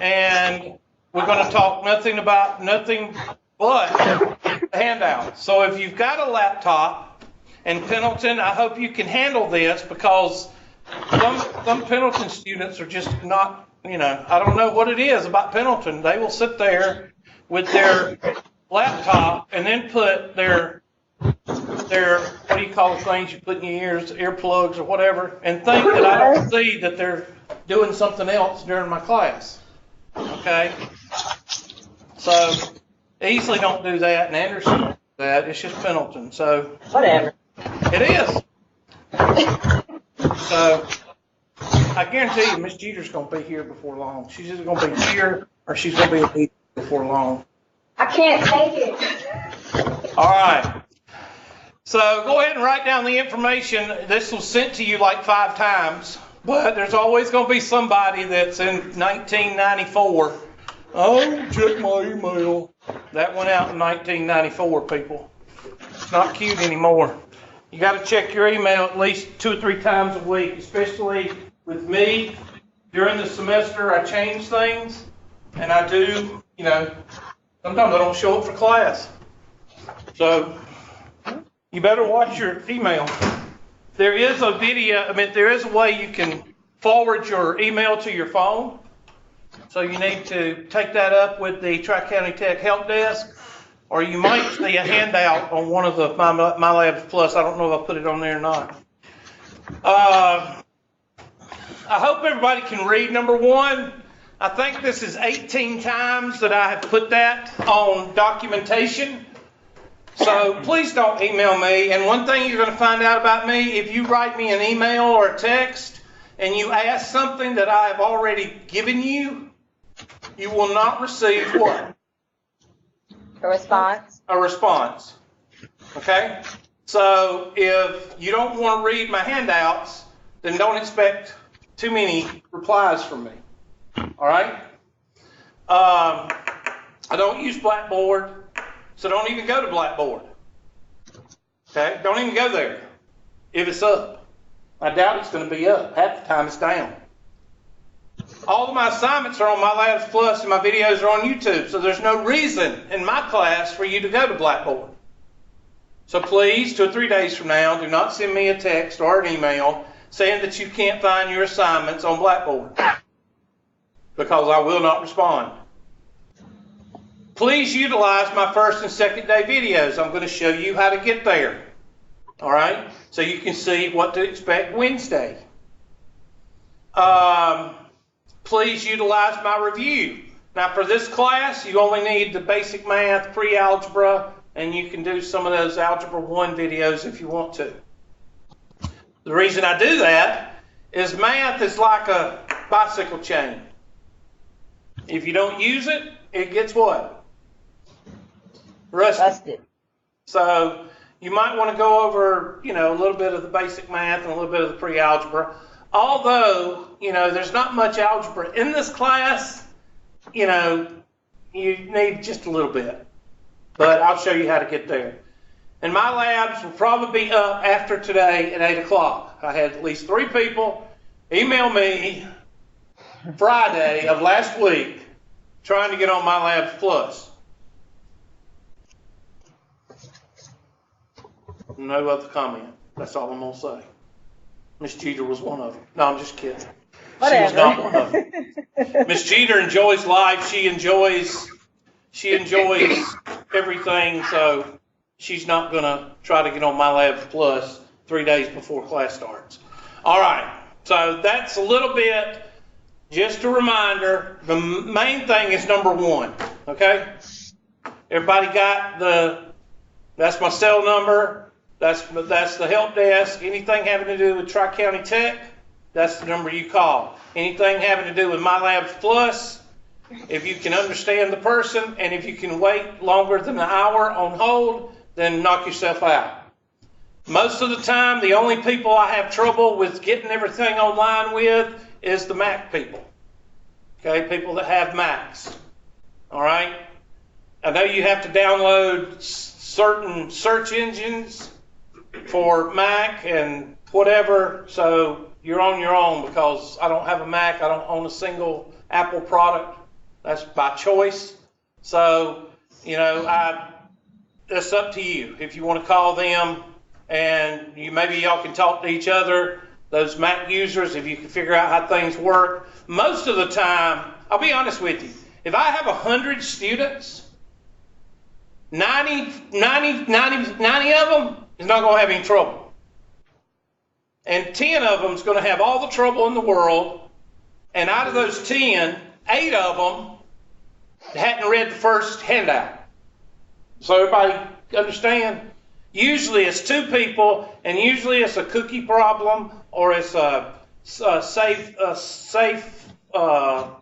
and we're going to talk nothing but handouts. So if you've got a laptop, and Pendleton, I hope you can handle this, because some Pendleton students are just not, I don't know what it is about Pendleton. They will sit there with their laptop and then put their what do you call the things you put in your ears, earplugs or whatever, and think that I don't see that they're doing something else during my class. Okay? So easily don't do that, and Anderson don't do that. It's just Pendleton. So whatever. It is. So I guarantee you Miss Jeter's going to be here before long. She's either going to be here or she's going to be before long. I can't take it. All right. So go ahead and write down the information. This was sent to you like 5 times, but there's always going to be somebody that's in 1994. Oh, check my email. That went out in 1994, people. It's not cute anymore. You got to check your email at least 2 or 3 times a week, especially with me. During the semester, I change things, and I do, sometimes I don't show up for class. So you better watch your email. There is a there is a way you can forward your email to your phone. So you need to take that up with the Tri-County Tech Help Desk, or you might see a handout on one of the My Labs Plus. I don't know if I put it on there or not. I hope everybody can read. Number one, I think this is 18 times that I have put that on documentation. So please don't email me. And one thing you're going to find out about me, if you write me an email or a text and you ask something that I have already given you, you will not receive what? A response. A response. Okay? So if you don't want to read my handouts, then don't expect too many replies from me. All right? I don't use Blackboard, so don't even go to Blackboard. Okay? Don't even go there if it's up. I doubt it's going to be up. Half the time it's down. All of my assignments are on My Labs Plus, and my videos are on YouTube, so there's no reason in my class for you to go to Blackboard. So please, 2 or 3 days from now, do not send me a text or an email saying that you can't find your assignments on Blackboard, because I will not respond. Please utilize my first and second day videos. I'm going to show you how to get there. All right? So you can see what to expect Wednesday. Please utilize my review. Now for this class, you only need the basic math, pre-algebra, and you can do some of those Algebra 1 videos if you want to. The reason I do that is math is like a bicycle chain. If you don't use it, it gets what? Rusted. So you might want to go over, a little bit of the basic math and a little bit of the pre-algebra. Although, there's not much algebra in this class, you need just a little bit. But I'll show you how to get there. And my labs will probably be up after today at 8 o'clock. I had at least 3 people email me Friday of last week trying to get on My Labs Plus. No other comment. That's all I'm going to say. Miss Jeter was one of them. No, I'm just kidding. Whatever. She was not one of them. Miss Jeter enjoys life. She enjoys everything, so she's not going to try to get on My Labs Plus 3 days before class starts. All right, so that's a little bit, just a reminder. The main thing is number 1, okay? Everybody got that's my cell number. That's the help desk. Anything having to do with Tri-County Tech, that's the number you call. Anything having to do with My Labs Plus, if you can understand the person and if you can wait longer than an hour on hold, then knock yourself out. Most of the time, the only people I have trouble with getting everything online with is the Mac people. Okay, people that have Macs. All right? I know you have to download certain search engines for Mac and whatever, so you're on your own, because I don't have a Mac. I don't own a single Apple product. That's by choice. So, it's up to you. If you want to call them and maybe y'all can talk to each other, those Mac users, if you can figure out how things work. Most of the time, I'll be honest with you, if I have 100 students, 90 of them is not going to have any trouble. And 10 of them is going to have all the trouble in the world. And out of those 10, 8 of them hadn't read the first handout. So everybody understand? Usually it's 2 people, and usually it's a cookie problem or it's a safe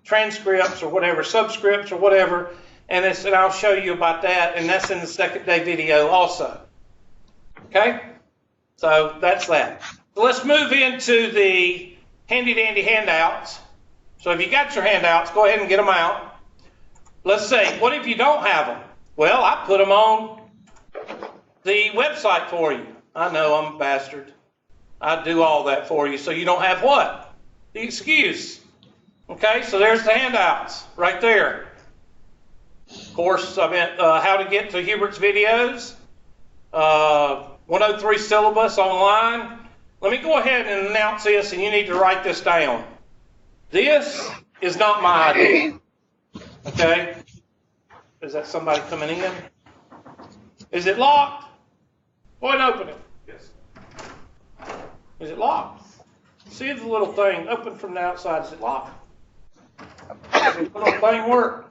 transcripts or whatever, subscripts or whatever. And I'll show you about that, and that's in the second day video also. Okay? So that's that. So let's move into the handy dandy handouts. So if you got your handouts, go ahead and get them out. Let's see, what if you don't have them? Well, I put them on the website for you. I know I'm a bastard. I do all that for you so you don't have what? The excuse. Okay, so there's the handouts right there. Of course, I meant how to get to Hubert's videos, 103 syllabus online. Let me go ahead and announce this, and you need to write this down. This is not my idea. Okay? Is that somebody coming in? Is it locked? Go ahead and open it. Yes. Is it locked? See the little thing open from the outside. Is it locked? Does the little thing work?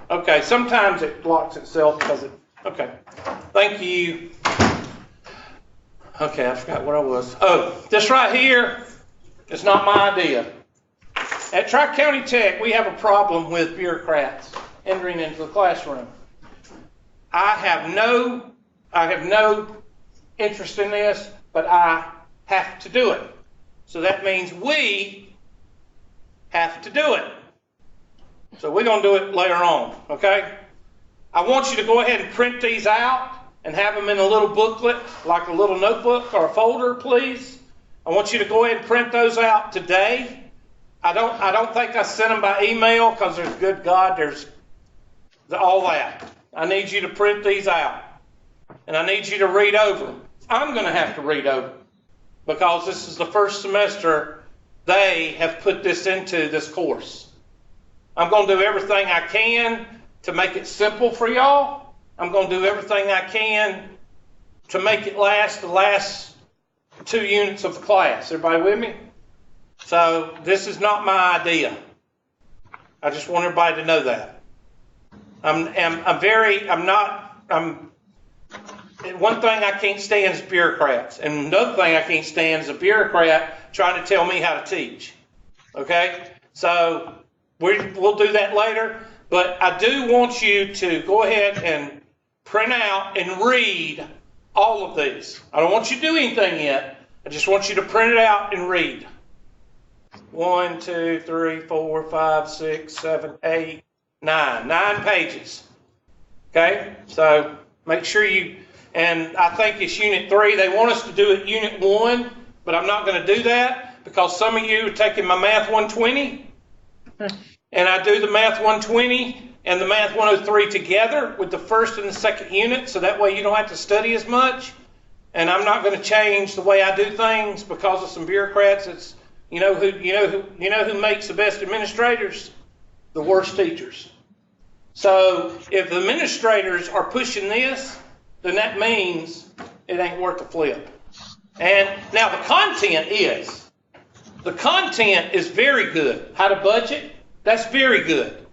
Okay, sometimes it locks itself because it. Okay. Thank you. Okay, I forgot what I was. Oh, this right here is not my idea. At Tri-County Tech, we have a problem with bureaucrats entering into the classroom. I have no interest in this, but I have to do it. So that means we have to do it. So we're going to do it later on, okay? I want you to go ahead and print these out and have them in a little booklet, like a little notebook or a folder, please. I want you to go ahead and print those out today. I don't think I sent them by email because there's, good God, there's all that. I need you to print these out. And I need you to read over them. I'm going to have to read over them because this is the first semester they have put this into this course. I'm going to do everything I can to make it simple for y'all. I'm going to do everything I can to make it last the last 2 units of the class. Everybody with me? So this is not my idea. I just want everybody to know that. One thing I can't stand is bureaucrats. And another thing I can't stand is a bureaucrat trying to tell me how to teach. Okay? So we'll do that later. But I do want you to go ahead and print out and read all of these. I don't want you to do anything yet. I just want you to print it out and read. 1, 2, 3, 4, 5, 6, 7, 8, 9. 9 pages. Okay? So make sure you, and I think it's Unit 3. They want us to do it Unit 1, but I'm not going to do that because some of you are taking my Math 120. And I do the Math 120 and the Math 103 together with the first and the second unit, so that way you don't have to study as much. And I'm not going to change the way I do things because of some bureaucrats. It's you know who makes the best administrators? The worst teachers. So if the administrators are pushing this, then that means it ain't worth the flip. And now the content is. The content is very good. How to budget? That's very good.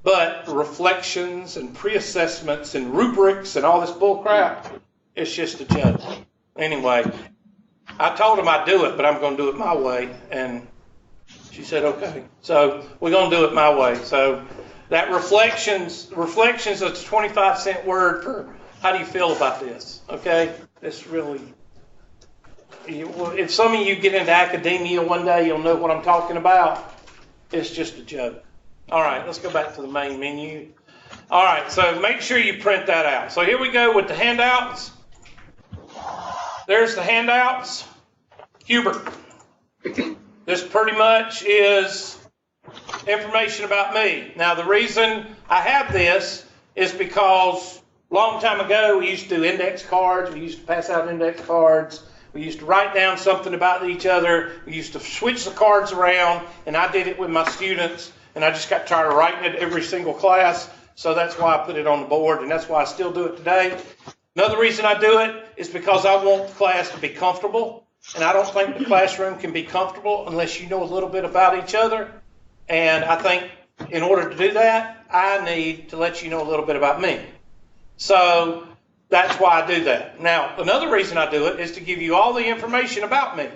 But reflections and pre-assessments and rubrics and all this bull crap, it's just a joke. Anyway, I told him I'd do it, but I'm going to do it my way. And she said, okay. So we're going to do it my way. So that reflections is a 25-cent word for how do you feel about this? Okay? It's really, if some of you get into academia one day, you'll know what I'm talking about. It's just a joke. All right, let's go back to the main menu. All right, so make sure you print that out. So here we go with the handouts. There's the handouts. Hubert. This pretty much is information about me. Now, the reason I have this is because a long time ago, we used to do index cards. We used to pass out index cards. We used to write down something about each other. We used to switch the cards around, and I did it with my students, and I just got tired of writing it every single class, so that's why I put it on the board, and that's why I still do it today. Another reason I do it is because I want the class to be comfortable, and I don't think the classroom can be comfortable unless you know a little bit about each other, and I think in order to do that, I need to let you know a little bit about me. So that's why I do that. Now, another reason I do it is to give you all the information about me.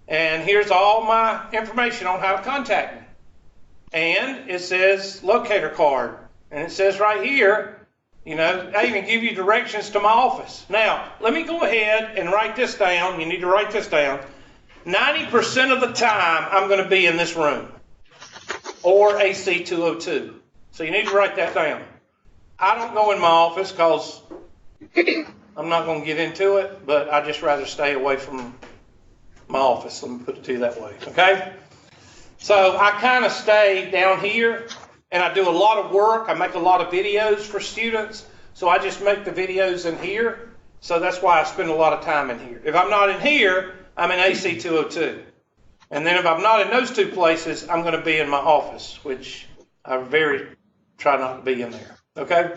And here's all my information on how to contact me. And it says locator card. And it says right here, I even give you directions to my office. Now, let me go ahead and write this down. You need to write this down. 90% of the time, I'm going to be in this room or AC 202. So you need to write that down. I don't go in my office because I'm not going to get into it, but I just rather stay away from my office. Let me put it to you that way, okay? So I kind of stay down here, and I do a lot of work. I make a lot of videos for students, so I just make the videos in here. So that's why I spend a lot of time in here. If I'm not in here, I'm in AC 202. And then if I'm not in those two places, I'm going to be in my office, which I try not to be in there. Okay?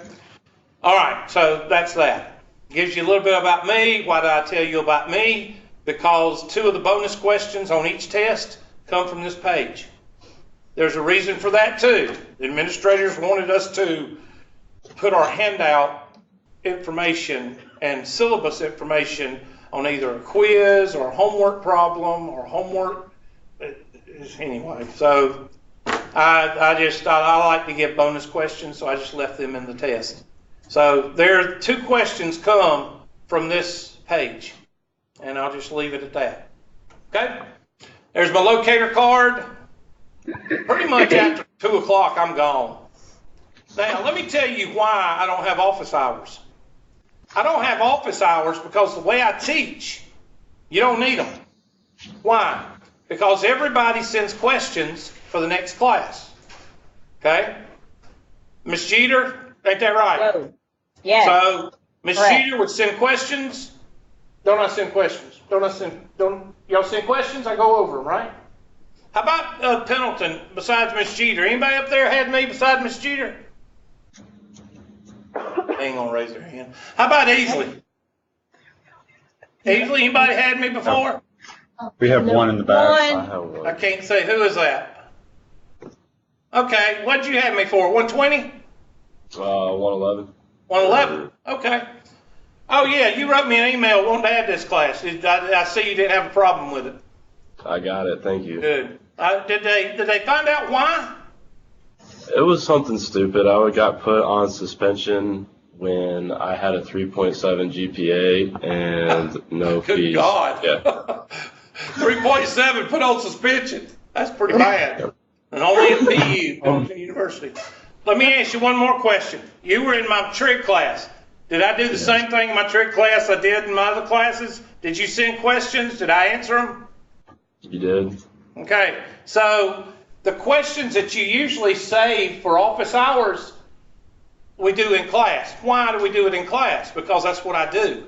All right, so that's that. Gives you a little bit about me. Why did I tell you about me? Because 2 of the bonus questions on each test come from this page. There's a reason for that too. The administrators wanted us to put our handout information and syllabus information on either a quiz or a homework problem or homework. Anyway, so I like to give bonus questions, so I just left them in the test. So there are 2 questions come from this page, and I'll just leave it at that. Okay? There's my locator card. Pretty much after 2 o'clock, I'm gone. Now, let me tell you why I don't have office hours. I don't have office hours because the way I teach, you don't need them. Why? Because everybody sends questions for the next class. Okay? Miss Jeter, ain't that right? No. Yes. So Miss Jeter would send questions. Don't I send questions? Don't y'all send questions? I go over them, right? How about Pendleton besides Miss Jeter? Anybody up there had me besides Miss Jeter? They ain't gonna raise their hand. How about Easley? Easley, anybody had me before? We have one in the back. One. I have one. I can't say who is that. Okay, what'd you have me for? 120? 111. 111. Okay. Oh yeah, you wrote me an email wanting to have this class. I see you didn't have a problem with it. I got it. Thank you. Good. Did they find out why? It was something stupid. I got put on suspension when I had a 3.7 GPA and no Good fees. God. Yeah. 3.7 put on suspension. That's pretty bad. And only at PU, Pendleton University. Let me ask you one more question. You were in my trig class. Did I do the same thing in my trig class I did in my other classes? Did you send questions? Did I answer them? You did? Okay. So the questions that you usually save for office hours, we do in class. Why do we do it in class? Because that's what I do.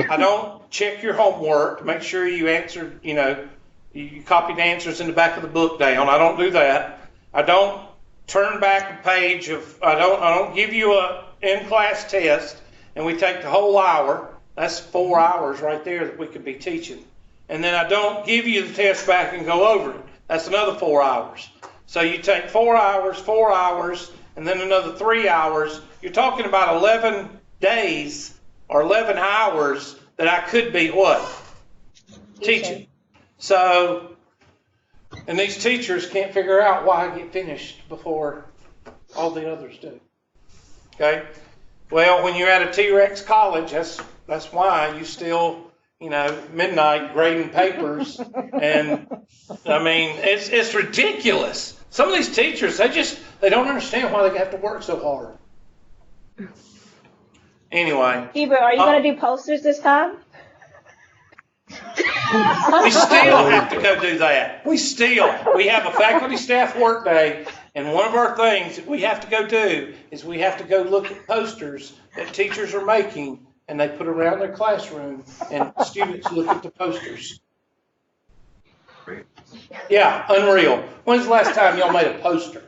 I don't check your homework to make sure you answered, you copied the answers in the back of the book down. I don't do that. I don't turn back a page I don't give you a in-class test and we take the whole hour. That's 4 hours right there that we could be teaching. And then I don't give you the test back and go over it. That's another 4 hours. So you take 4 hours, and then another 3 hours. You're talking about 11 days or 11 hours that I could be what? Teaching. So, and these teachers can't figure out why I get finished before all the others do. Okay? Well, when you're at a T-Rex college, that's why you still, midnight grading papers. And, I mean, it's ridiculous. Some of these teachers, they don't understand why they have to work so hard. Anyway. Hebert, are you going to do posters this time? We still have to go do that. We have a faculty staff work day, and one of our things that we have to go do is we have to go look at posters that teachers are making, and they put around their classroom, and students look at the posters. Yeah, unreal. When's the last time y'all made a poster?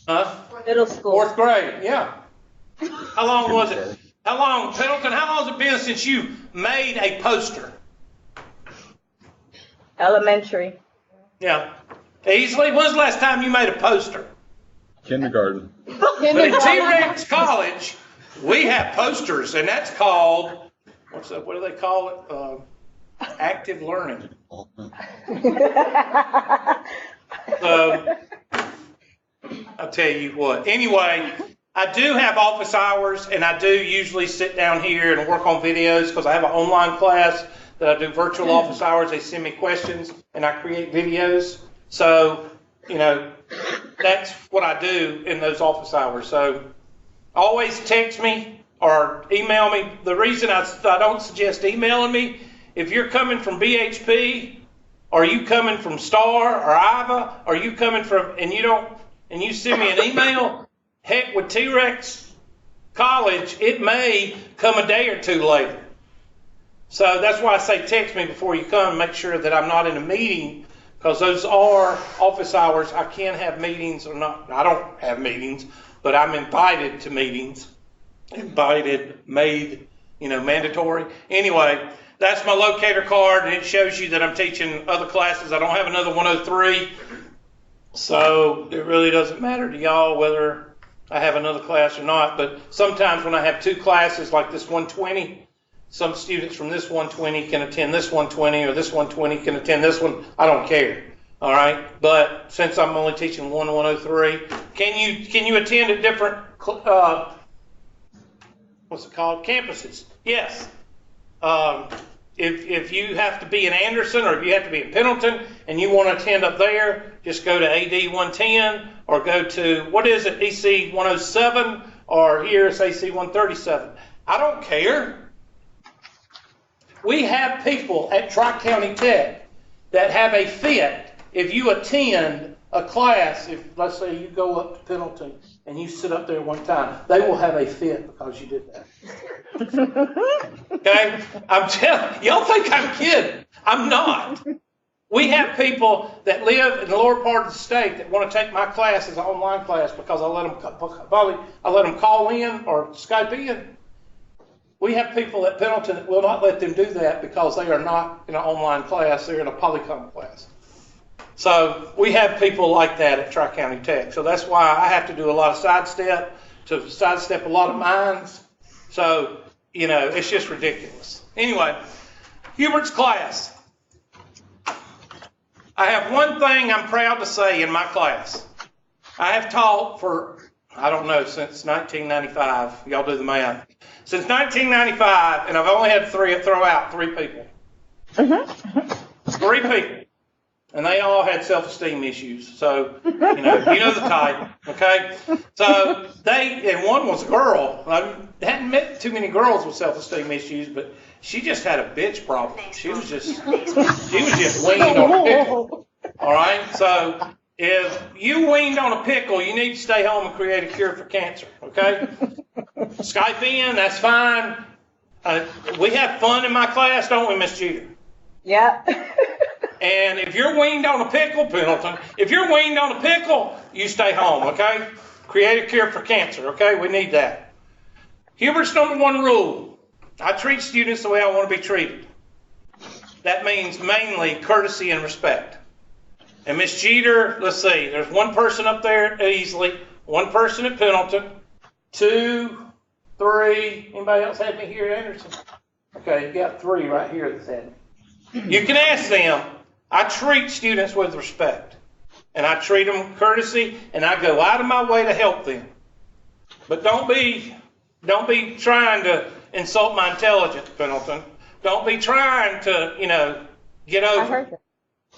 Huh? Middle school. Fourth grade, yeah. How long was it? How long, Pendleton, how long has it been since you made a poster? Elementary. Yeah. Easily, when's the last time you made a poster? Kindergarten. But at T-Rex College, we have posters, and that's called, what do they call it? Active learning. So, I'll tell you what. Anyway, I do have office hours, and I do usually sit down here and work on videos because I have an online class that I do virtual office hours. They send me questions, and I create videos. So, that's what I do in those office hours. So, always text me or email me. The reason I don't suggest emailing me, if you're coming from BHP, or you coming from Star or IVA, or you coming from, and you send me an email, heck, with T-Rex College, it may come a day or two later. So that's why I say text me before you come, make sure that I'm not in a meeting, because those are office hours. I can have meetings or not. I don't have meetings, but I'm invited to meetings. Made, mandatory. Anyway, that's my locator card, and it shows you that I'm teaching other classes. I don't have another 103, so it really doesn't matter to y'all whether I have another class or not. But sometimes when I have two classes like this 120, some students from this 120 can attend this 120, or this 120 can attend this one. I don't care. All right. But since I'm only teaching 103, can you attend at different campuses? Yes. If you have to be in Anderson, or if you have to be in Pendleton and you want to attend up there, just go to AD 110 or go to, EC 107, or here it's AC 137. I don't care. We have people at Tri-County Tech that have a fit. If you attend a class, if let's say you go up to Pendleton and you sit up there one time, they will have a fit because you did that. Okay? I'm telling y'all think I'm kidding. I'm not. We have people that live in the lower part of the state that want to take my class as an online class because I let them call in or Skype in. We have people at Pendleton that will not let them do that because they are not in an online class. They're in a Polycom class. So we have people like that at Tri-County Tech. So that's why I have to do a lot of sidestep a lot of minds. So, it's just ridiculous. Anyway, Hubert's class. I have one thing I'm proud to say in my class. I have taught for, since 1995. Y'all do the math. Since 1995, and I've only had throw out three people. Three people. And they all had self-esteem issues. So, you know the type, okay? So and one was a girl. I hadn't met too many girls with self-esteem issues, but she just had a bitch problem. She was just weaned on a pickle. All right? So if you weaned on a pickle, you need to stay home and create a cure for cancer, okay? Skype in, that's fine. We have fun in my class, don't we, Miss Jeter? Yeah. And if you're weaned on a pickle, Pendleton, you stay home, okay? Create a cure for cancer, okay? We need that. Hubert's number one rule. I treat students the way I want to be treated. That means mainly courtesy and respect. And Miss Jeter, let's see, there's one person up there at Easley, one person at Pendleton, 2, 3, anybody else have me here at Anderson? Okay, you got 3 right here that's had me. You can ask them. I treat students with respect, and I treat them courtesy, and I go out of my way to help them. But don't be trying to insult my intelligence, Pendleton. Don't be trying to, get over. I heard that.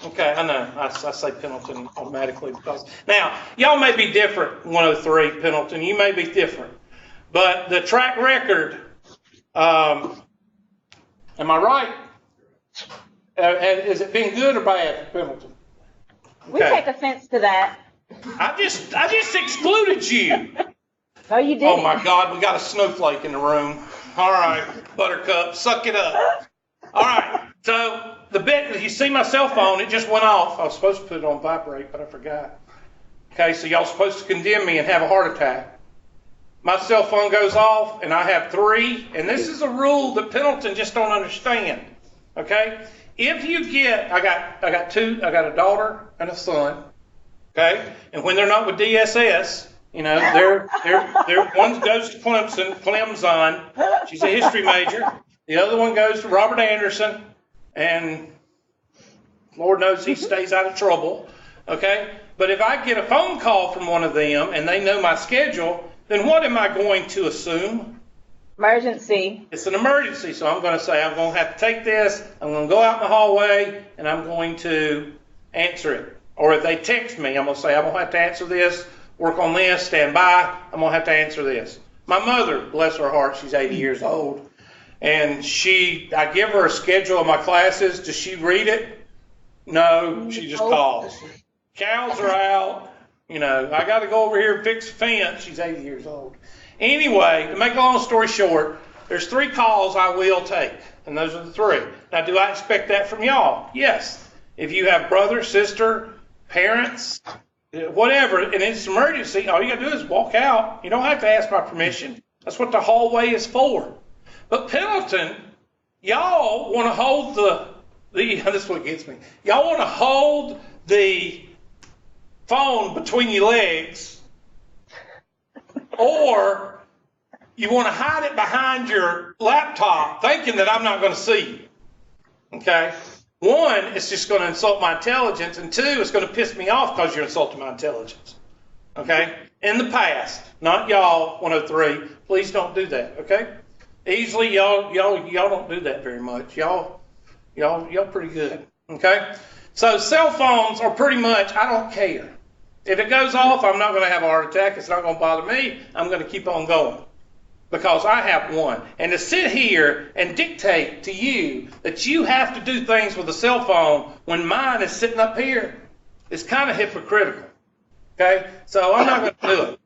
Okay, I know. I say Pendleton automatically because now y'all may be different. 103 Pendleton, you may be different, but the track record. Am I right? Has it been good or bad for Pendleton? We take offense to that. I just excluded you. No, you didn't. Oh my God, we got a snowflake in the room. All right, Buttercup, suck it up. All right, so you see my cell phone, it just went off. I was supposed to put it on vibrate, but I forgot. Okay, so y'all supposed to condemn me and have a heart attack. My cell phone goes off, and I have 3, and this is a rule that Pendleton just don't understand. Okay, if you get, I got 2, I got a daughter and a son. Okay, and when they're not with DSS, they're one goes to Clemson. She's a history major. The other one goes to Robert Anderson, and Lord knows he stays out of trouble. Okay, but if I get a phone call from one of them and they know my schedule, then what am I going to assume? Emergency. It's an emergency, so I'm going to say I'm going to have to take this. I'm going to go out in the hallway and I'm going to answer it. Or if they text me, I'm going to say I'm going to have to answer this. Work on this, stand by, I'm going to have to answer this. My mother, bless her heart, she's 80 years old, and I give her a schedule of my classes. Does she read it? No, she just calls. Cows are out, I got to go over here and fix the fence. She's 80 years old. Anyway, to make a long story short, there's 3 calls I will take, and those are the 3. Now, do I expect that from y'all? Yes. If you have brother, sister, parents, whatever, and it's an emergency, all you got to do is walk out. You don't have to ask my permission. That's what the hallway is for. But Pendleton, y'all want to hold this is what gets me. Y'all want to hold the phone between your legs, or you want to hide it behind your laptop thinking that I'm not going to see you. Okay? 1, it's just going to insult my intelligence, and 2, it's going to piss me off because you're insulting my intelligence. Okay? In the past, not y'all, 103, please don't do that. Okay? Easily, y'all don't do that very much. Y'all pretty good. Okay? So cell phones are pretty much, I don't care. If it goes off, I'm not going to have a heart attack. It's not going to bother me. I'm going to keep on going. Because I have one. And to sit here and dictate to you that you have to do things with a cell phone when mine is sitting up here is kind of hypocritical. Okay? So I'm not going to do it.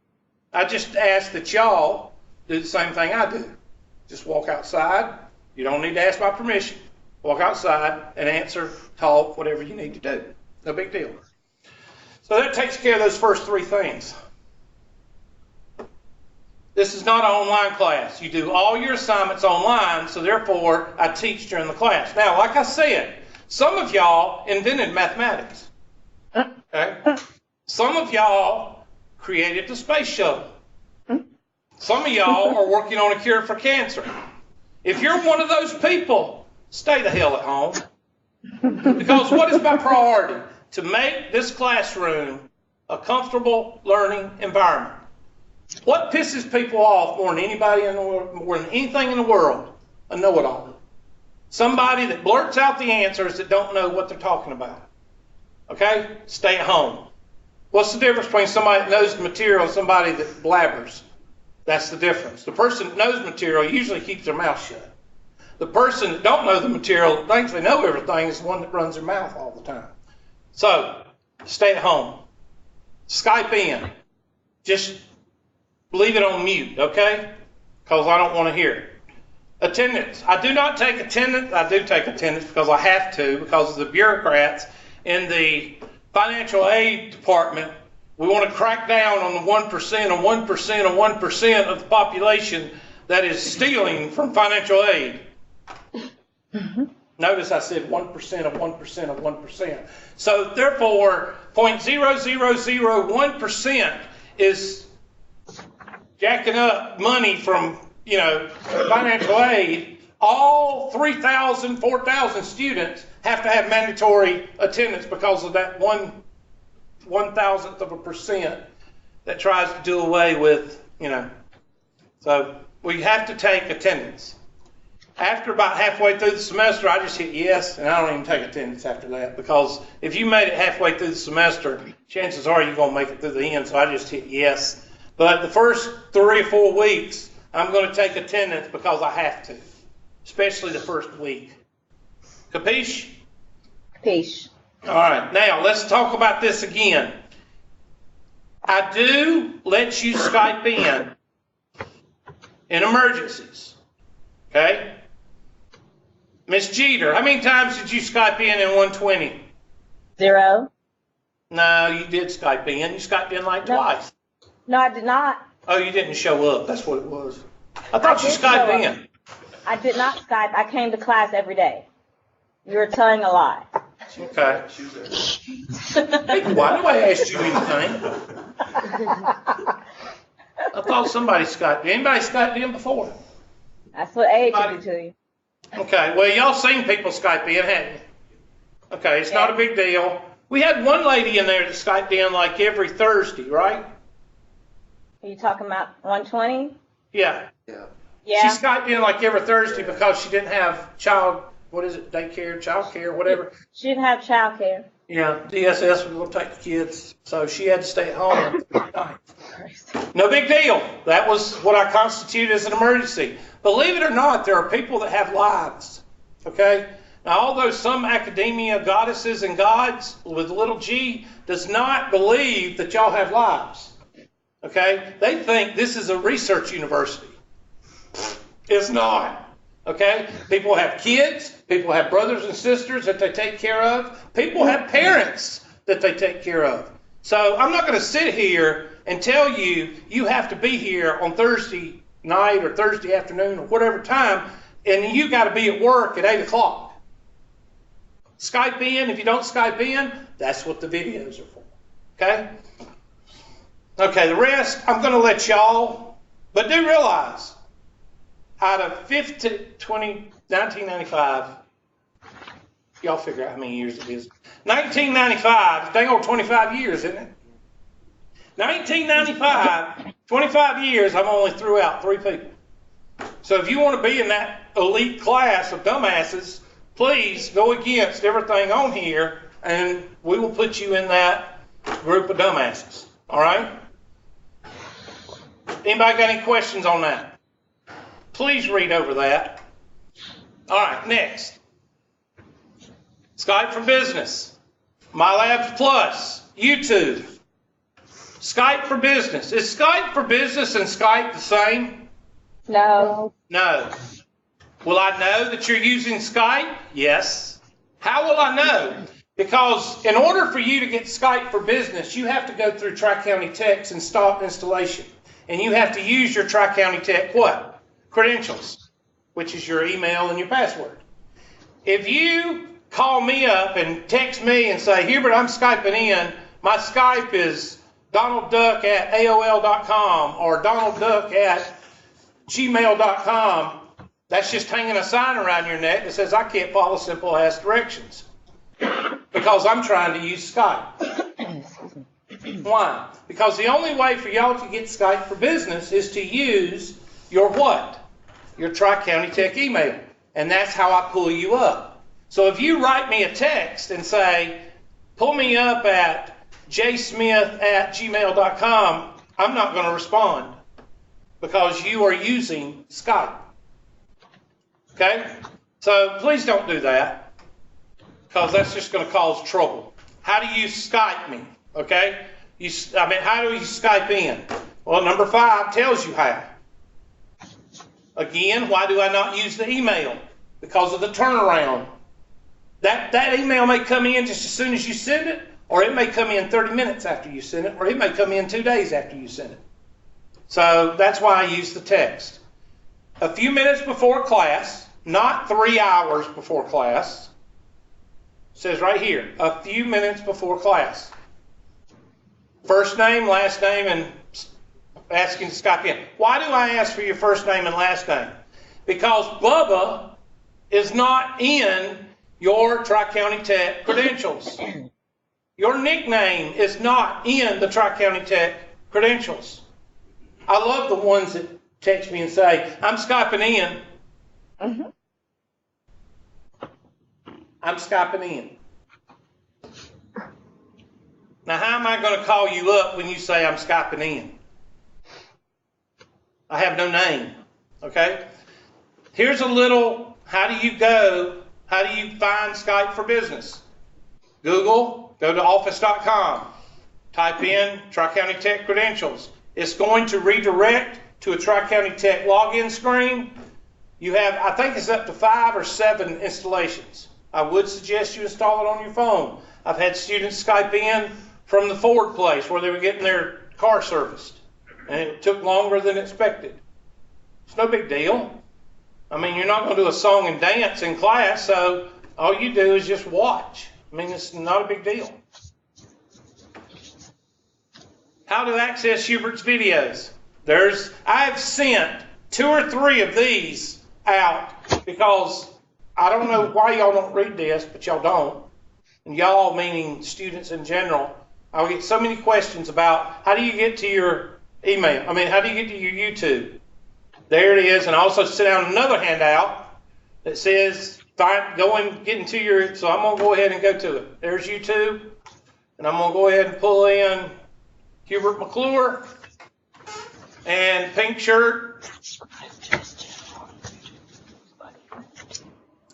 I just ask that y'all do the same thing I do. Just walk outside. You don't need to ask my permission. Walk outside and answer, talk, whatever you need to do. No big deal. So that takes care of those first 3 things. This is not an online class. You do all your assignments online, so therefore I teach during the class. Now, like I said, some of y'all invented mathematics. Okay? Some of y'all created the space shuttle. Some of y'all are working on a cure for cancer. If you're one of those people, stay the hell at home. Because what is my priority? To make this classroom a comfortable learning environment. What pisses people off more than anybody in the world, more than anything in the world? A know-it-all. Somebody that blurts out the answers that don't know what they're talking about. Okay? Stay at home. What's the difference between somebody that knows the material and somebody that blabbers? That's the difference. The person that knows material usually keeps their mouth shut. The person that don't know the material, thinks they know everything, is the one that runs their mouth all the time. So, stay at home. Skype in. Just leave it on mute, okay? Because I don't want to hear it. Attendance. I do not take attendance. I do take attendance because I have to, because of the bureaucrats in the financial aid department. We want to crack down on the 1% and 1% and 1% of the population that is stealing from financial aid. Notice I said 1% of 1% of 1%. So therefore, 0.0001% is jacking up money from, financial aid. All 3,000, 4,000 students have to have mandatory attendance because of that 1/1000% that tries to do away with, So we have to take attendance. After about halfway through the semester, I just hit yes, and I don't even take attendance after that, because if you made it halfway through the semester, chances are you're going to make it through the end, so I just hit yes. But the first 3 or 4 weeks, I'm going to take attendance because I have to. especially the first week. Capiche? Capiche. All right, now let's talk about this again. I do let you Skype in emergencies, okay? Miss Jeter, how many times did you Skype in 120? 0. No, you did Skype in. You Skyped in like twice. No, I did not. Oh, you didn't show up. That's what it was. I thought you did Skyped show in. I did not Skype. I came to class every day. You were telling a lie. Okay. Hey, why do I ask you anything? I thought somebody Skyped in. Anybody Skyped in before? That's what age did to you. Okay, well, y'all seen people Skype in, haven't you? Okay, it's not a big deal. We had one lady in there that Skyped in like every Thursday, right? Are you talking about 120? Yeah. Yeah. She Skyped in like every Thursday because she didn't have daycare, child care, whatever. She didn't have child care. Yeah, DSS was going to take the kids, so she had to stay at home. No big deal. That was what I constitute as an emergency. Believe it or not, there are people that have lives, okay? Now, although some academia goddesses and gods with little g does not believe that y'all have lives, okay? They think this is a research university. It's not. Okay? People have kids. People have brothers and sisters that they take care of. People have parents that they take care of. So I'm not going to sit here and tell you you have to be here on Thursday night or Thursday afternoon or whatever time, and you got to be at work at 8 o'clock. Skype in. If you don't Skype in, that's what the videos are for. Okay? Okay, the rest I'm going to let y'all, but do realize, out of 1995, y'all figure out how many years it is. 1995, dang old 25 years, isn't it? 1995, 25 years, I've only threw out 3 people. So if you want to be in that elite class of dumbasses, please go against everything on here, and we will put you in that group of dumbasses. All right? Anybody got any questions on that? Please read over that. All right, next. Skype for Business, MyLabs Plus, YouTube. Skype for Business. Is Skype for Business and Skype the same? No. No. Will I know that you're using Skype? Yes. How will I know? Because in order for you to get Skype for Business, you have to go through Tri-County Tech's installation. And you have to use your Tri-County Tech what? Credentials, which is your email and your password. If you call me up and text me and say, Hubert, I'm Skyping in, my Skype is donaldduck@aol.com or donaldduck@gmail.com, that's just hanging a sign around your neck that says I can't follow simple ass directions because I'm trying to use Skype. Why? Because the only way for y'all to get Skype for Business is to use your what? Your Tri-County Tech email. And that's how I pull you up. So if you write me a text and say, pull me up at jsmith@gmail.com, I'm not going to respond because you are using Skype. Okay? So please don't do that because that's just going to cause trouble. How do you Skype me? Okay? How do you Skype in? Well, number 5 tells you how. Again, why do I not use the email? Because of the turnaround. That email may come in just as soon as you send it, or it may come in 30 minutes after you send it, or it may come in 2 days after you send it. So that's why I use the text. A few minutes before class, not 3 hours before class. It says right here, a few minutes before class. First name, last name, and asking to Skype in. Why do I ask for your first name and last name? Because Bubba is not in your Tri-County Tech credentials. Your nickname is not in the Tri-County Tech credentials. I love the ones that text me and say, I'm Skyping in. Mm-hmm. I'm Skyping in. Now, how am I going to call you up when you say I'm Skyping in? I have no name, okay? Here's a little how do you find Skype for Business? Google, go to office.com, type in Tri-County Tech credentials. It's going to redirect to a Tri-County Tech login screen. You have, I think it's up to 5 or 7 installations. I would suggest you install it on your phone. I've had students Skype in from the Ford place where they were getting their car serviced, and it took longer than expected. It's no big deal. I mean, you're not going to do a song and dance in class, so all you do is just watch. I mean, it's not a big deal. How to access Hubert's videos. I've sent 2 or 3 of these out because I don't know why y'all don't read this, but y'all don't. And y'all, meaning students in general, I'll get so many questions about how do you get to your email? I mean, how do you get to your YouTube? There it is. And I also sent out another handout that says, go and get into your, so I'm going to go ahead and go to it. There's YouTube. And I'm going to go ahead and pull in Hubert McClure and pink shirt.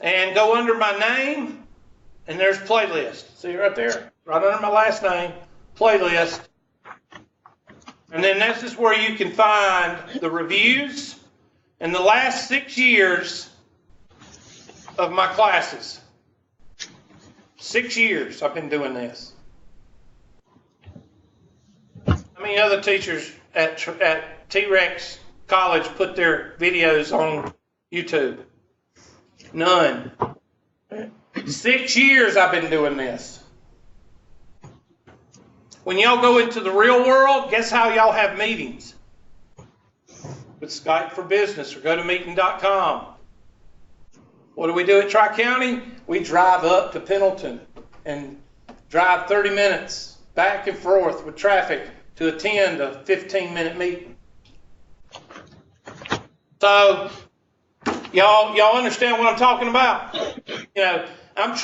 And go under my name, and there's playlist. See right there? Right under my last name, playlist. And then this is where you can find the reviews and the last 6 years of my classes. 6 years I've been doing this. How many other teachers at T-Rex College put their videos on YouTube? None. 6 years I've been doing this. When y'all go into the real world, guess how y'all have meetings? With Skype for Business or GoToMeeting.com. What do we do at Tri-County? We drive up to Pendleton and drive 30 minutes back and forth with traffic to attend a 15-minute meeting. So, y'all understand what I'm talking about? You know, I'm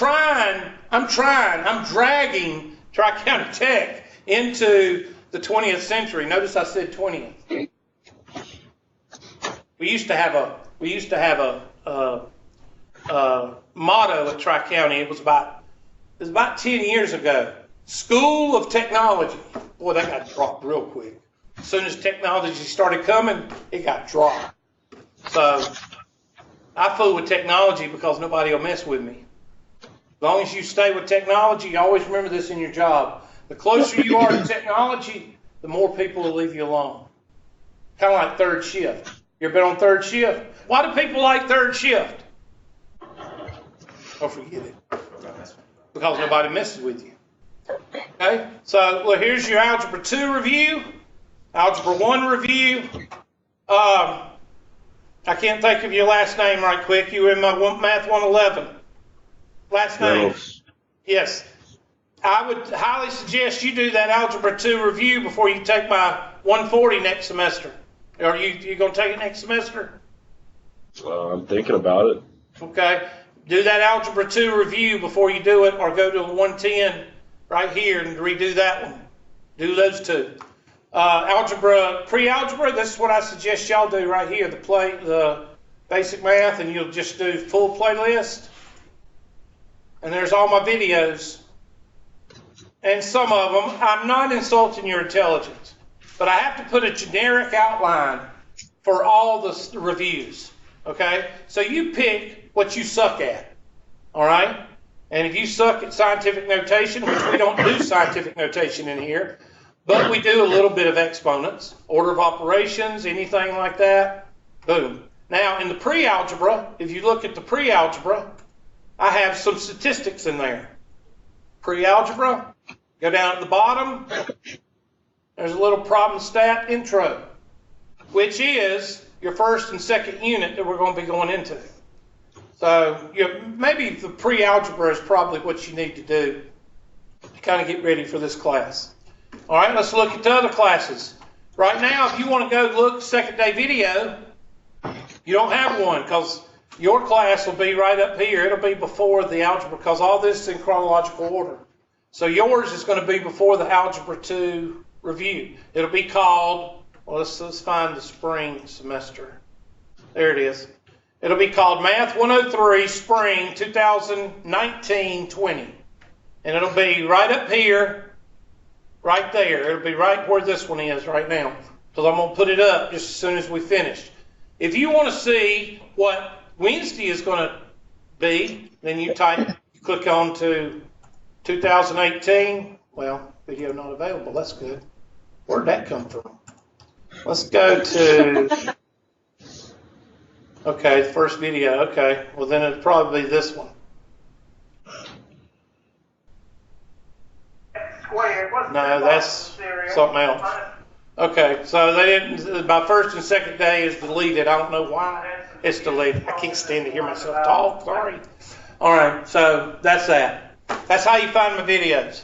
dragging Tri-County Tech into the 20th century. Notice I said 20th. We used to have a motto at Tri-County. It was about 10 years ago. School of Technology. Boy, that got dropped real quick. As soon as technology started coming, it got dropped. So I fool with technology because nobody will mess with me. As long as you stay with technology, you always remember this in your job. The closer you are to technology, the more people will leave you alone. Kind of like third shift. You ever been on third shift? Why do people like third shift? Don't forget it. Because nobody messes with you. Okay? So, well, here's your Algebra 2 review. Algebra 1 review. I can't think of your last name right quick. You were in my Math 111. Last name? Reynolds. Yes. I would highly suggest you do that Algebra 2 review before you take my 140 next semester. Are you going to take it next semester? I'm thinking about it. Okay. Do that Algebra 2 review before you do it, or go to 110 right here and redo that one. Do those two. Algebra, pre-algebra, this is what I suggest y'all do right here, the basic math, and you'll just do full playlist. And there's all my videos. And some of them, I'm not insulting your intelligence, but I have to put a generic outline for all the reviews, okay? So you pick what you suck at, all right? And if you suck at scientific notation, which we don't do scientific notation in here, but we do a little bit of exponents, order of operations, anything like that, boom. Now, in the pre-algebra, if you look at the pre-algebra, I have some statistics in there. Pre-algebra, go down at the bottom, there's a little problem stat intro, which is your first and second unit that we're going to be going into. So maybe the pre-algebra is probably what you need to do to kind of get ready for this class. All right, let's look at the other classes. Right now, if you want to go look second day video, you don't have one because your class will be right up here. It'll be before the algebra because all this is in chronological order. So yours is going to be before the Algebra 2 review. It'll be called, well, let's find the spring semester. There it is. It'll be called Math 103 Spring 2019-20. And it'll be right up here, right there. It'll be right where this one is right now. Because I'm going to put it up just as soon as we finish. If you want to see what Wednesday is going to be, then you click on to 2018. Well, video not available. That's good. Where'd that come from? Let's go to, okay, the first video. Okay, well then it'll probably be this one. No, that's something else. Okay, so they didn't, my first and second day is deleted. I don't know why it's deleted. I can't stand to hear myself talk, sorry. All right, so that's that. That's how you find my videos,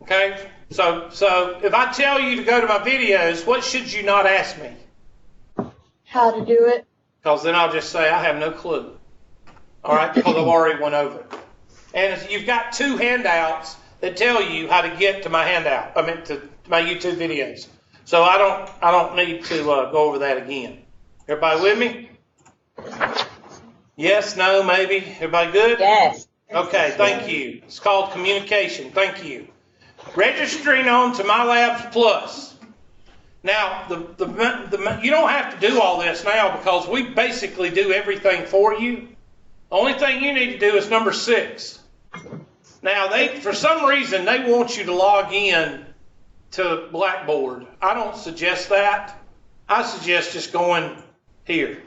okay? So if I tell you to go to my videos, what should you not ask me? How to do it? Because then I'll just say I have no clue. All right, because I've already went over it. And you've got 2 handouts that tell you how to get to my handout. To my YouTube videos. So I don't need to go over that again. Everybody with me? Yes, no, maybe. Everybody good? Yes. Okay, thank you. It's called communication. Thank you. Registering on to MyLabs Plus. Now, you don't have to do all this now because we basically do everything for you. The only thing you need to do is number 6. Now, for some reason, they want you to log in to Blackboard. I don't suggest that. I suggest just going here.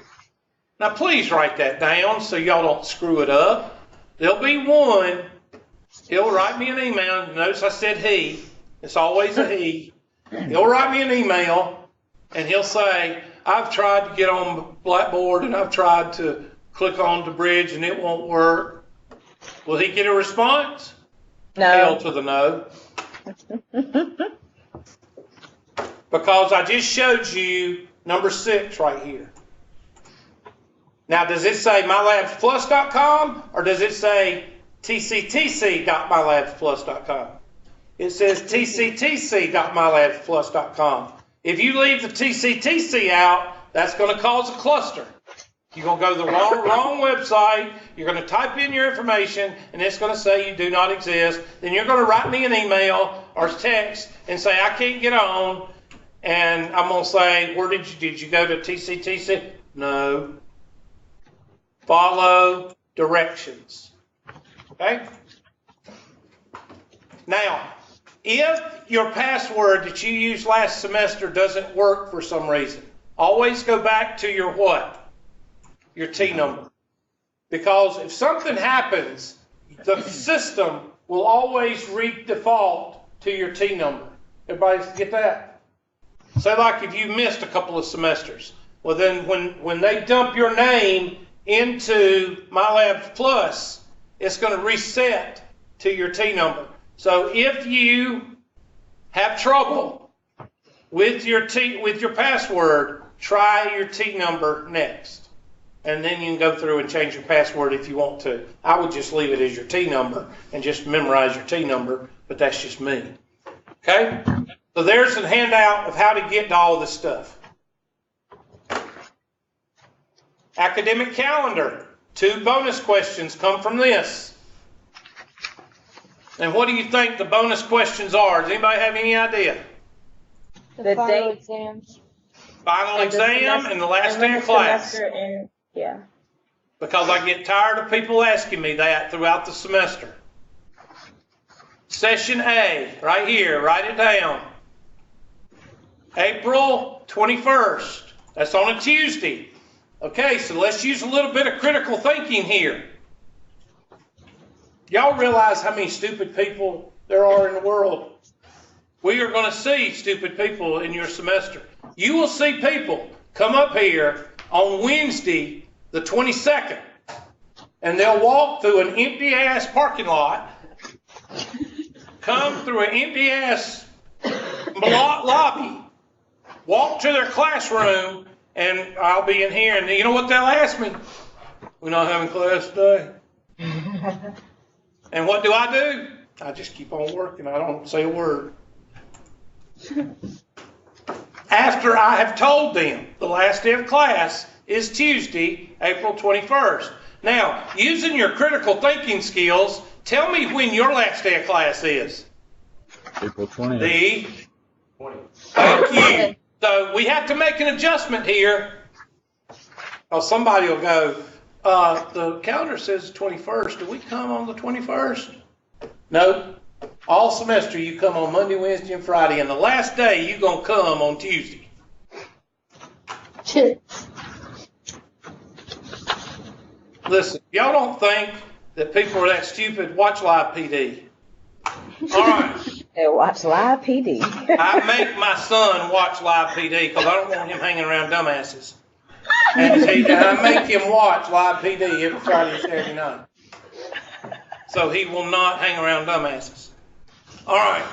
Now, please write that down so y'all don't screw it up. There'll be one. He'll write me an email. Notice I said he. It's always a he. He'll write me an email, and he'll say, I've tried to get on Blackboard, and I've tried to click on the bridge, and it won't work. Will he get a response? No. Hell to the no. Because I just showed you number 6 right here. Now, does it say mylabsplus.com or does it say tctc.mylabsplus.com? It says tctc.mylabsplus.com. If you leave the tctc out, that's going to cause a cluster. You're going to go to the wrong website, you're going to type in your information, and it's going to say you do not exist. Then you're going to write me an email or text and say, I can't get on. And I'm going to say, did you go to TCTC? No. Follow directions. Okay? Now, if your password that you used last semester doesn't work for some reason, always go back to your what? Your T number. Because if something happens, the system will always redefault to your T number. Everybody get that? Say like if you missed a couple of semesters. Well then when they dump your name into MyLabs Plus, it's going to reset to your T number. So if you have trouble with your password, try your T number next. And then you can go through and change your password if you want to. I would just leave it as your T number and just memorize your T number, but that's just me. Okay? So there's a handout of how to get to all this stuff. Academic calendar. 2 bonus questions come from this. And what do you think the bonus questions are? Does anybody have any idea? The final exams. Final exam and the last day of class. Yeah. Because I get tired of people asking me that throughout the semester. Session A, right here, write it down. April 21st, that's on a Tuesday. Okay, so let's use a little bit of critical thinking here. Y'all realize how many stupid people there are in the world? We are going to see stupid people in your semester. You will see people come up here on Wednesday, the 22nd, and they'll walk through an empty-ass parking lot, come through an empty-ass lobby, walk to their classroom, and I'll be in here, and you know what they'll ask me? We're not having class today. And what do? I just keep on working. I don't say a word. After I have told them the last day of class is Tuesday, April 21st. Now, using your critical thinking skills, tell me when your last day of class is. April 20th. The 20th. Thank you. So we have to make an adjustment here. Oh, somebody will go, the calendar says the 21st. Do we come on the 21st? No. All semester you come on Monday, Wednesday, and Friday, and the last day you're going to come on Tuesday. Listen, if y'all don't think that people are that stupid, watch Live PD. All right. Hey, watch Live PD. I make my son watch Live PD because I don't want him hanging around dumbasses. And I make him watch Live PD every Friday and Saturday night. So he will not hang around dumbasses. All right.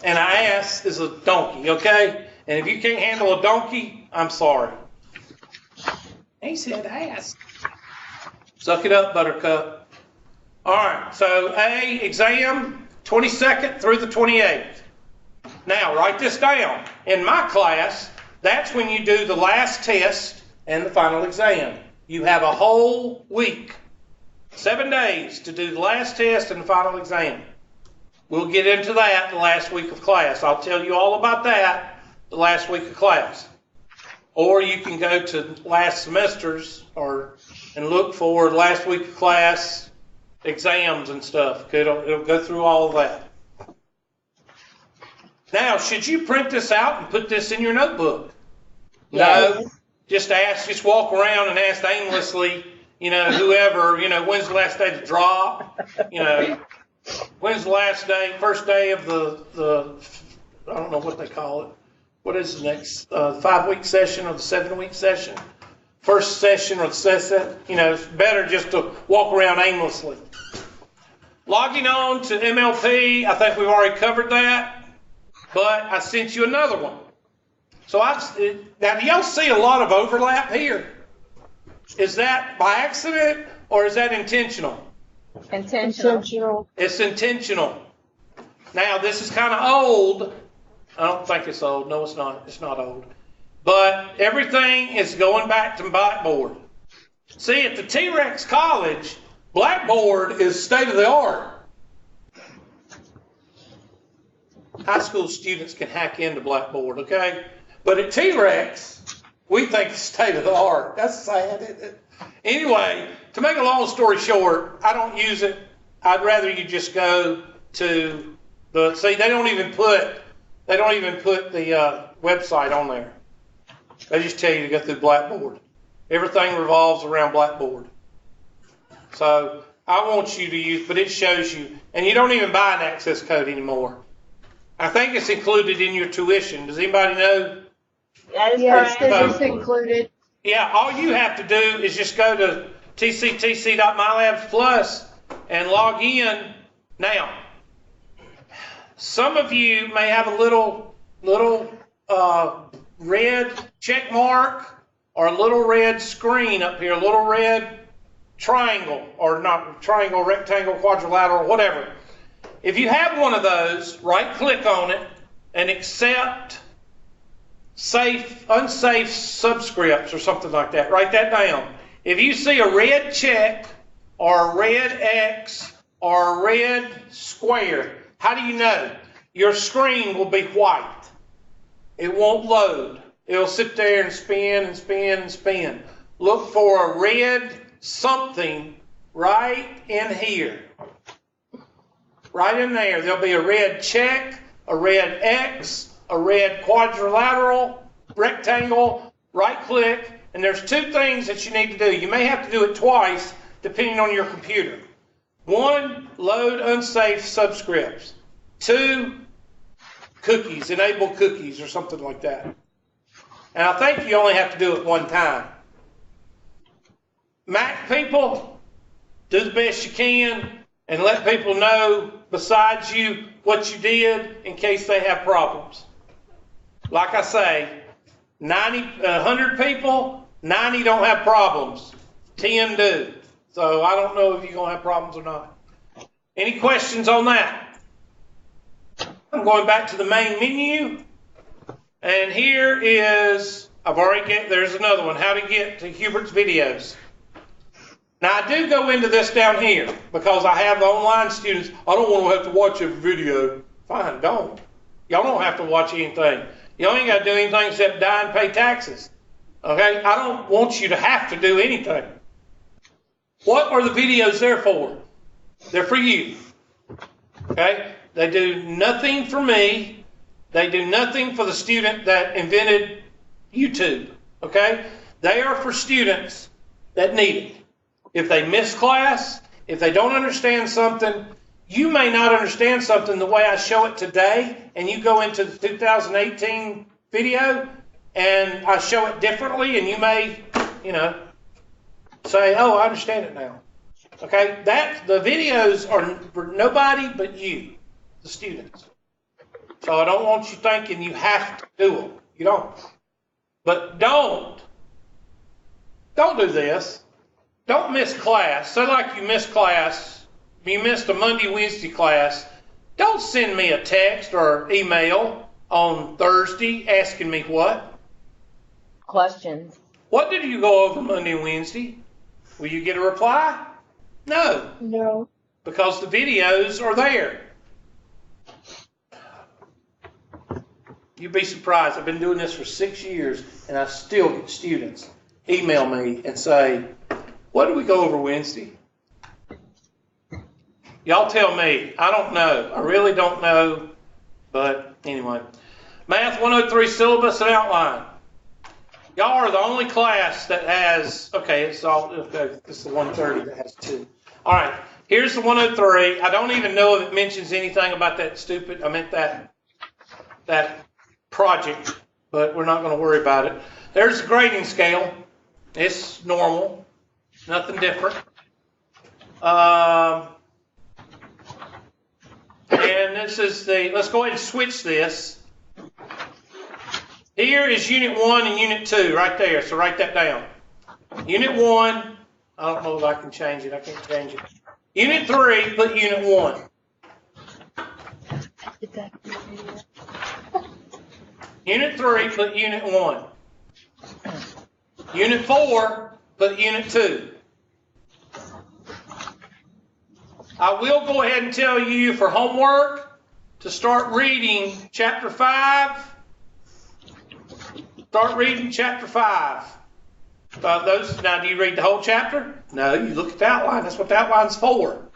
And an ass is a donkey, okay? And if you can't handle a donkey, I'm sorry. He said ass. Suck it up, Buttercup. All right. So A, exam, 22nd through the 28th. Now, write this down. In my class, that's when you do the last test and the final exam. You have a whole week, 7 days, to do the last test and the final exam. We'll get into that the last week of class. I'll tell you all about that the last week of class. Or you can go to last semesters and look for last week of class exams and stuff. It'll go through all of that. Now, should you print this out and put this in your notebook? Yes. No. Just walk around and ask aimlessly, whoever, when's the last day to drop? When's the last day, first day of the I don't know what they call it. What is the next 5-week session or the 7-week session? First session or the session? It's better just to walk around aimlessly. Logging on to MLP, I think we've already covered that, but I sent you another one. So now do y'all see a lot of overlap here? Is that by accident or is that intentional? Intentional. It's intentional. Now this is kind of old. I don't think it's old. No, it's not. It's not old. But everything is going back to Blackboard. See, at the T-Rex College, Blackboard is state of the art. High school students can hack into Blackboard, okay? But at T-Rex, we think it's state of the art. That's sad, isn't it? Anyway, to make a long story short, I don't use it. I'd rather you just go to see, they don't even put the website on there. They just tell you to go through Blackboard. Everything revolves around Blackboard. So I want you to use, but it shows you, and you don't even buy an access code anymore. I think it's included in your tuition. Does anybody know? That is Yes, correct. it is included. Yeah, all you have to do is just go to tctc.mylabs+ and log in. Now, some of you may have a little red check mark or a little red screen up here, a little red triangle, or not triangle, rectangle, quadrilateral, whatever. If you have one of those, right-click on it and accept unsafe subscripts or something like that. Write that down. If you see a red check or a red X or a red square, how do you know? Your screen will be white. It won't load. It'll sit there and spin and spin and spin. Look for a red something right in here. Right in there. There'll be a red check, a red X, a red quadrilateral, rectangle, right click, and there's 2 things that you need to do. You may have to do it twice depending on your computer. 1, load unsafe subscripts. 2, cookies, enable cookies or something like that. And I think you only have to do it 1 time. Mac people, do the best you can and let people know besides you what you did in case they have problems. Like I say, 100 people, 90 don't have problems. 10 do. So I don't know if you're going to have problems or not. Any questions on that? I'm going back to the main menu. And here is There's another one, how to get to Hubert's videos. Now, I do go into this down here because I have online students. I don't want to have to watch every video. Fine, don't. Y'all don't have to watch anything. Y'all ain't got to do anything except die and pay taxes. Okay? I don't want you to have to do anything. What are the videos there for? They're for you. Okay? They do nothing for me. They do nothing for the student that invented YouTube. Okay? They are for students that need it. If they miss class, if they don't understand something, you may not understand something the way I show it today, and you go into the 2018 video and I show it differently, and you may, say, oh, I understand it now. Okay? The videos are for nobody but you, the students. So I don't want you thinking you have to do them. You don't. But don't do this. Don't miss class. Say like you missed class, you missed a Monday, Wednesday class. Don't send me a text or email on Thursday asking me what? Questions. What did you go over Monday and Wednesday? Will you get a reply? No. No. Because the videos are there. You'd be surprised. I've been doing this for 6 years, and I still get students email me and say, what did we go over Wednesday? Y'all tell me. I don't know. I really don't know. But anyway. Math 103 syllabus and outline. Y'all are the only class that has, this is the 130 that has 2. All right. Here's the 103. I don't even know if it mentions anything about that project, but we're not going to worry about it. There's the grading scale. It's normal. Nothing different. And this is let's go ahead and switch this. Here is Unit 1 and Unit 2 right there, so write that down. Unit 1, I don't know if I can change it. I can't change it. Unit 3, put Unit 1. Unit 3, put Unit 1. Unit 4, put Unit 2. I will go ahead and tell you for homework to start reading Chapter 5. Start reading Chapter 5. Now, do you read the whole chapter? No, you look at the outline. That's what the outline's for.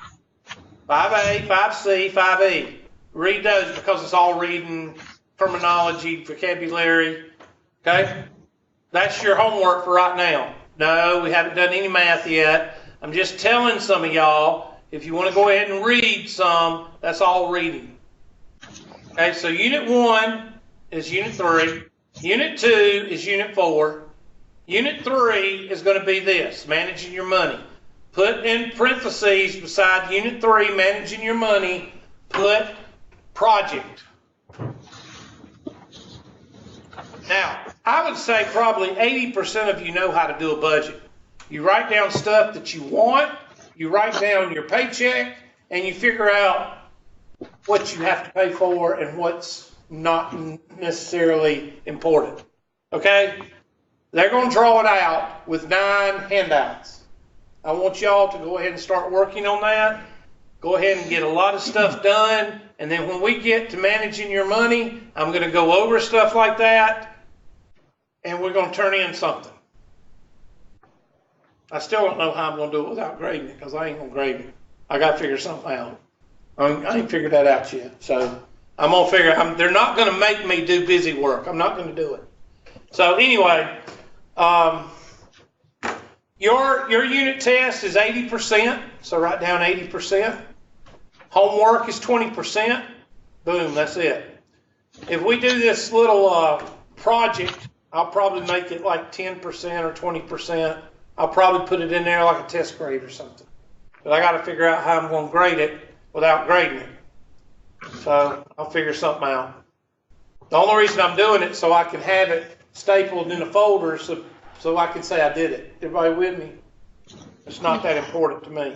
5A, 5C, 5E. Read those because it's all reading, terminology, vocabulary. Okay? That's your homework for right now. No, we haven't done any math yet. I'm just telling some of y'all, if you want to go ahead and read some, that's all reading. Okay, so Unit 1 is Unit 3. Unit 2 is Unit 4. Unit 3 is going to be this, managing your money. Put in parentheses beside Unit 3, managing your money, put project. Now, I would say probably 80% of you know how to do a budget. You write down stuff that you want, you write down your paycheck, and you figure out what you have to pay for and what's not necessarily important. Okay? They're going to draw it out with 9 handouts. I want y'all to go ahead and start working on that. Go ahead and get a lot of stuff done. And then when we get to managing your money, I'm going to go over stuff like that. And we're going to turn in something. I still don't know how I'm going to do it without grading it because I ain't going to grade it. I got to figure something out. I ain't figured that out yet. So I'm going to figure they're not going to make me do busy work. I'm not going to do it. So anyway, your unit test is 80%. So write down 80%. Homework is 20%. Boom, that's it. If we do this little project, I'll probably make it like 10% or 20%. I'll probably put it in there like a test grade or something. But I got to figure out how I'm going to grade it without grading it. So I'll figure something out. The only reason I'm doing it so I can have it stapled in a folder so I can say I did it. Everybody with me? It's not that important to me.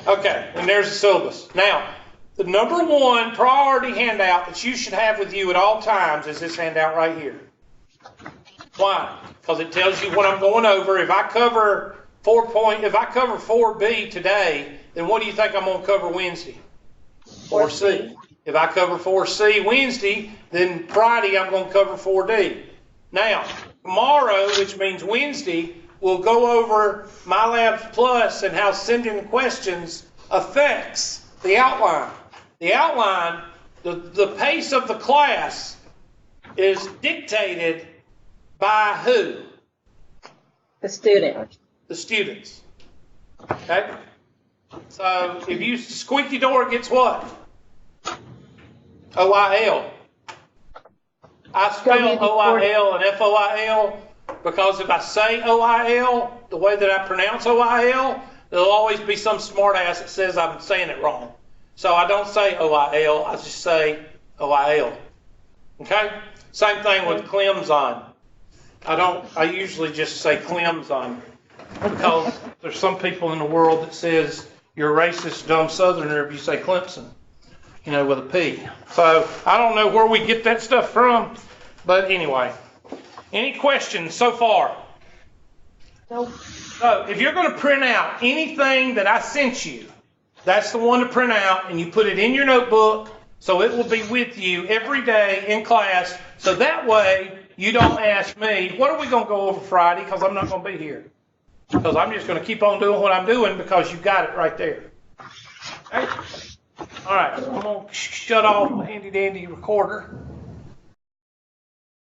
Okay, and there's the syllabus. Now, the number 1 priority handout that you should have with you at all times is this handout right here. Why? Because it tells you what I'm going over. If I cover 4B today, then what do you think I'm going to cover Wednesday? 4C. If I cover 4C Wednesday, then Friday I'm going to cover 4D. Now, tomorrow, which means Wednesday, we'll go over MyLabs Plus and how sending questions affects the outline. The outline, the pace of the class is dictated by who? The student. The students. Okay? So if you squeaky door gets what? OIL. I spell OIL and FOIL because if I say OIL the way that I pronounce OIL, there'll always be some smart ass that says I'm saying it wrong. So I don't say OIL, I just say OIL. Okay? Same thing with Clemson. I usually just say Clemson because there's some people in the world that says you're a racist, dumb Southerner if you say Clemson, with a P. So I don't know where we get that stuff from, but anyway. Any questions so far? Nope. So if you're going to print out anything that I sent you, that's the one to print out, and you put it in your notebook so it will be with you every day in class. So that way you don't ask me, what are we going to go over Friday? Because I'm not going to be here. Because I'm just going to keep on doing what I'm doing because you got it right there. Okay? All right, I'm going to shut off the handy dandy recorder.